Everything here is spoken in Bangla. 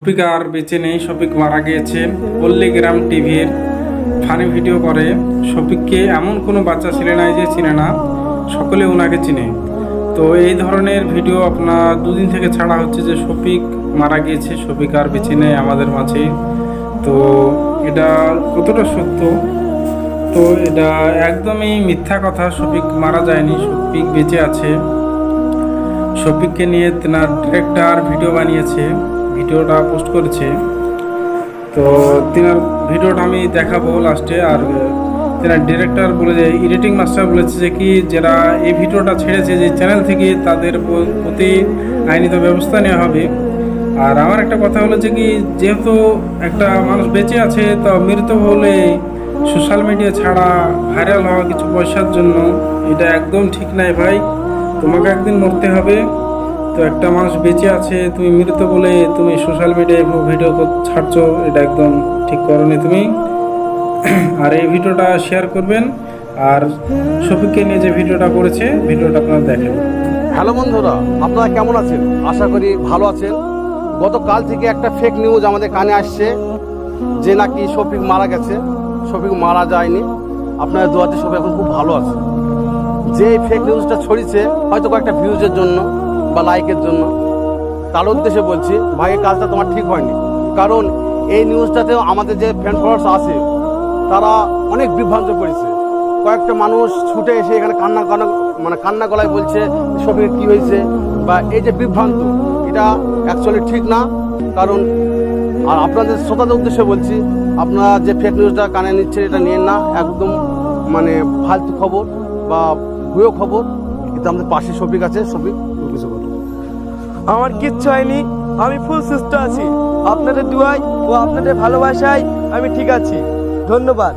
শফিক আর বেঁচে নেই। শফিক মারা গিয়েছে। পল্লীগ্রাম টিভির ফানি ভিডিও করে। শফিককে এমন কোনো বাচ্চা ছেলে নাই যে চিনে না, সকলে ওনাকে চিনে। তো এই ধরনের ভিডিও আপনার দুদিন থেকে ছাড়া হচ্ছে যে শফিক মারা গিয়েছে, শফিক আর বেঁচে নেই আমাদের মাঝে। তো এটা কতটা সত্য? তো এটা একদমই মিথ্যা কথা। শফিক মারা যায়নি, শফিক বেঁচে আছে। শফিককে নিয়ে তেনার ডিরেক্টর ভিডিও বানিয়েছে, ভিডিওটা পোস্ট করেছে। তো তেনার ভিডিওটা আমি দেখাবো লাস্টে। আর তেনার ডিরেক্টর বলে যে এডিটিং মাস্টার বলেছে যে কি যারা এই ভিডিওটা ছেড়েছে যে চ্যানেল থেকে তাদের প্রতি আইনিত ব্যবস্থা নেওয়া হবে। আর আমার একটা কথা হলো যে কি যেহেতু একটা মানুষ বেঁচে আছে, তো মৃত হলে সোশ্যাল মিডিয়া ছাড়া ভাইরাল হওয়া কিছু পয়সার জন্য এটা একদম ঠিক নাই ভাই। তোমাকে একদিন মরতে হবে। তো একটা মানুষ বেঁচে আছে, তুমি মৃত বলে তুমি সোশ্যাল মিডিয়ায় ভিডিও ছাড়ছো, এটা একদম ঠিক করনি তুমি। আর এই ভিডিওটা শেয়ার করবেন। আর শফিককে নিয়ে যে ভিডিওটা করেছে, ভিডিওটা আপনারা দেখেন। হ্যালো বন্ধুরা, আপনারা কেমন আছেন? আশা করি ভালো আছেন। গতকাল থেকে একটা ফেক নিউজ আমাদের কানে আসছে যে নাকি শফিক মারা গেছে। শফিক মারা যায়নি, আপনাদের দোয়াতে শফিক এখন খুব ভালো আছে। যে ফেক নিউজটা ছড়িয়েছে হয়তো কয়েকটা ভিউজের জন্য বা লাইকের জন্য, তার উদ্দেশ্যে বলছি ভাই এই কাজটা তোমার ঠিক হয়নি। কারণ এই নিউজটাতেও আমাদের যে ফ্রেন্ড ফলোয়ার্স আছে তারা অনেক বিভ্রান্ত করেছে। কয়েকটা মানুষ ছুটে এসে এখানে কান্না গলায় বলছে শফিকের কী হয়েছে, বা এই যে বিভ্রান্ত, এটা অ্যাকচুয়ালি ঠিক না। কারণ আর আপনাদের শ্রোতাদের উদ্দেশ্যে বলছি, আপনারা যে ফেক নিউজটা কানে নিচ্ছেন এটা নিয়েন না, একদম ফালতু খবর বা ভুয়ো খবর। কিন্তু আমাদের পাশে শফিক আছে। শফিক কিছু বলো। আমার কিচ্ছু হয়নি, আমি ফুল সুস্থ আছি। আপনাদের দুয়ায় ও আপনাদের ভালোবাসায় আমি ঠিক আছি। ধন্যবাদ।